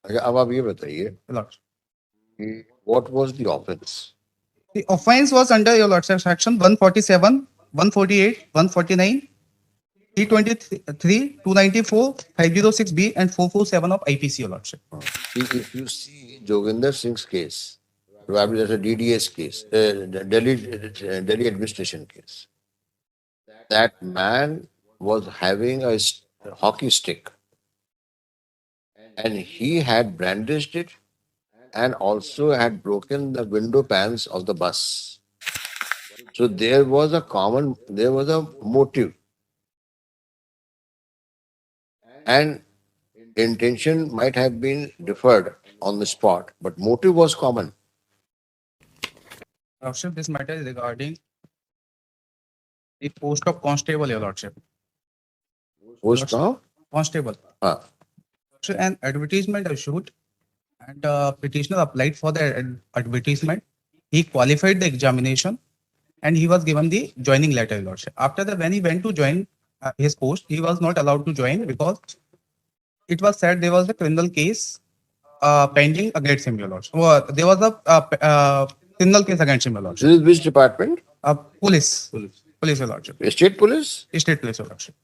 अच्छा, अब आप ये बताइए Lordship. कि what was the offense? The offense was under your Lordship section 147, 148, 149, 323, 294, 506B, and 447 of IPC, your Lordship. If you see Joginder Singh's case, probably that's a DDS case, Delhi administration case, that man was having a hockey stick and he had brandished it and also had broken the window pans of the bus. So there was a motive and intention might have been deferred on the spot, but motive was common. Lordship, this matter is regarding the post of constable, your Lordship. Post now? Constable. Ah. So an advertisement issued and petitioner applied for the advertisement. He qualified the examination and he was given the joining letter, your Lordship. After that, when he went to join his post, he was not allowed to join because it was said there was a criminal case pending against him, your Lordship. There was a criminal case against him, your Lordship. This is which department? Police, your Lordship. State police? State police, your Lordship.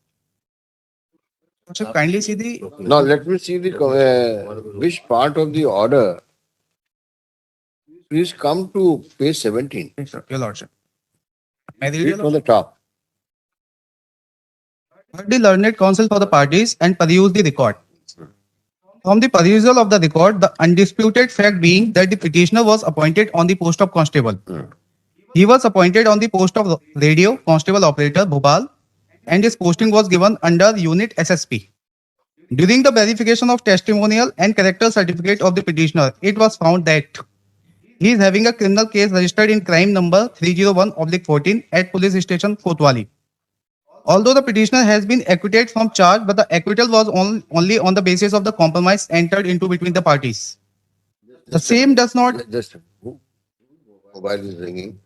Lordship, kindly see the. Now let me see the which part of the order. Please come to page 17. Your Lordship. Read from the top. Heard the learned counsel for the parties and perused the record. From the perusal of the record, the undisputed fact being that the petitioner was appointed on the post of constable. He was appointed on the post of radio constable operator Bhopal and his posting was given under unit SSP. During the verification of testimonial and character certificate of the petitioner, it was found that he is having a criminal case registered in crime number 301/14 at police station Kotwali. Although the petitioner has been acquitted from charge, but the acquittal was only on the basis of the compromise entered into between the parties. The same does not. Just mobile is ringing.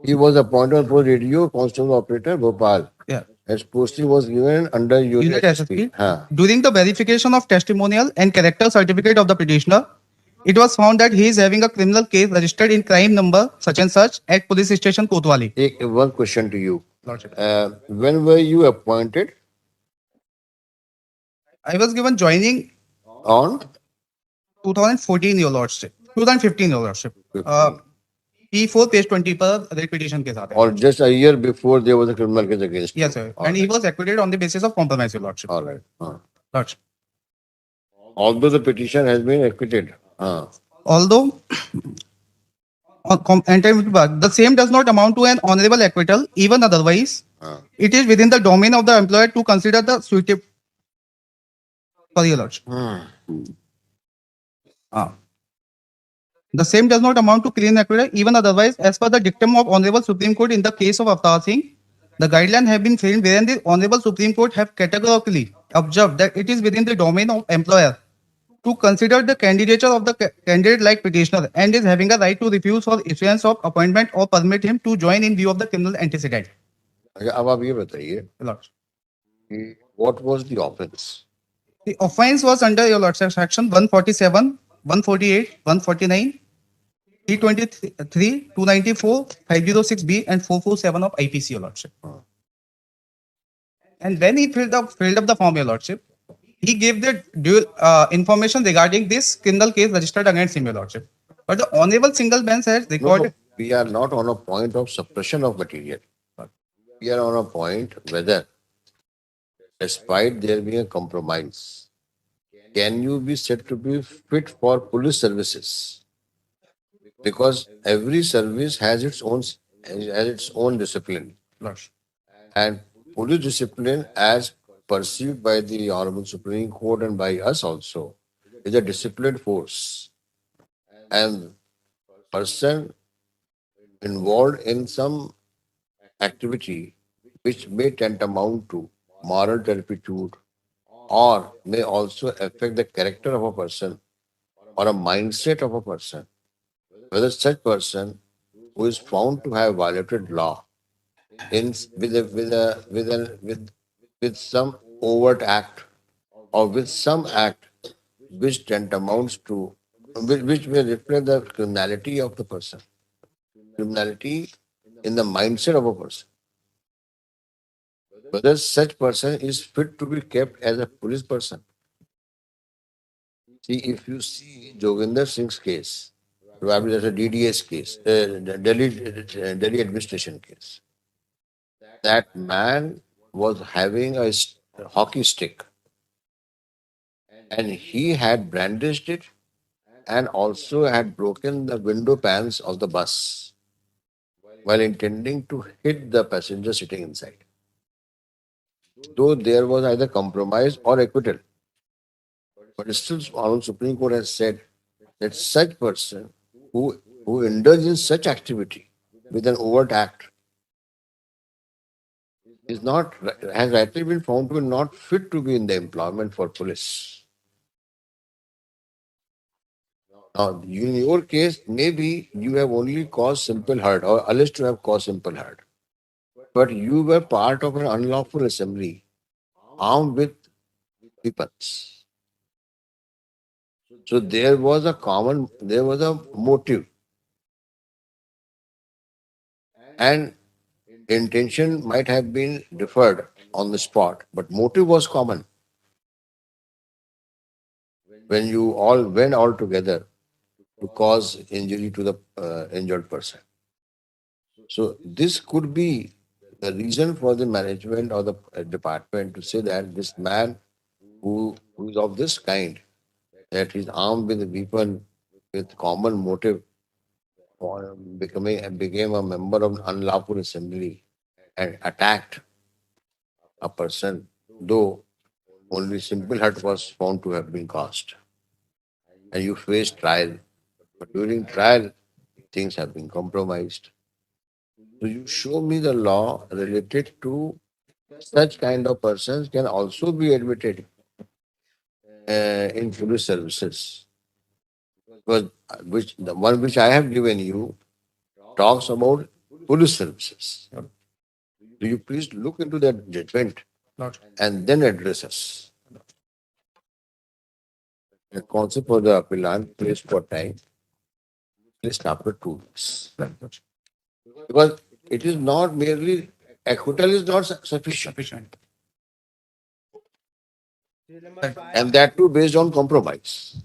He was appointed for radio constable operator Bhopal. Yeah. His posting was given under unit SSP. During the verification of testimonial and character certificate of the petitioner, it was found that he is having a criminal case registered in crime number such and such at police station Kotwali. One question to you. When were you appointed? I was given joining on 2014, your lordship. 2015, your lordship. P4 page 20 पर rate petition के साथ है. Or just a year before there was a criminal case against you? Yes, sir. And he was acquitted on the basis of compromise, your lordship. All right. Lordship. Although the petition has been acquitted. Although the same does not amount to an honorable acquittal, even otherwise, it is within the domain of the employer to consider the suitable. Sorry, your lordship. The same does not amount to clean acquittal, even otherwise, as per the dictum of Honorable Supreme Court in the case of Avtar Singh, the guidelines have been framed wherein the Honorable Supreme Court have categorically observed that it is within the domain of employer to consider the candidature of the candidate like petitioner and is having a right to refuse for issuance of appointment or permit him to join in view of the criminal antecedent. अब आप ये बताइए what was the offense? The offense was under your lordship section 147, 148, 149, 323, 294, 506B, and 447 of IPC, your lordship. And when he filled up the form, your lordship, he gave the due information regarding this criminal case registered against him, your lordship. But the honorable single bench has recorded. No, we are not on a point of suppression of material. We are on a point whether, despite there being a compromise, can you be said to be fit for police services? Because every service has its own discipline. And police discipline, as perceived by the Honorable Supreme Court and by us also, is a disciplined force. And person involved in some activity which may tantamount to moral turpitude or may also affect the character of a person or a mindset of a person, whether such person who is found to have violated law with with some overt act or with some act which tantamounts to which may reflect the criminality of the person, criminality in the mindset of a person. Whether such person is fit to be kept as a police person. See, if you see Joginder Singh's case, probably that's a DDS case, Delhi administration case. That man was having a hockey stick and he had brandished it and also had broken the window pans of the bus while intending to hit the passenger sitting inside. Though there was either compromise or acquittal, but still our Supreme Court has said that such person who indulges in such activity with an overt act is not has rightly been found to be not fit to be in the employment for police. Now, in your case, maybe you have only caused simple hurt or alleged to have caused simple hurt, but you were part of an unlawful assembly armed with weapons. So there was a motive and intention might have been deferred on the spot, but motive was common when you all went all together to cause injury to the injured person. So this could be the reason for the management or the department to say that this man who is of this kind, that is armed with a weapon with common motive for became a member of unlawful assembly and attacked a person, though only simple hurt was found to have been caused. And you face trial. But during trial, things have been compromised. So you show me the law related to such kind of persons can also be admitted in police services. Because which the one which I have given you talks about police services. Do you please look into that judgment and then address us? The concept for the appellant placed for time placed after 2 weeks. Because it is not merely acquittal is not sufficient. And that too based on compromise.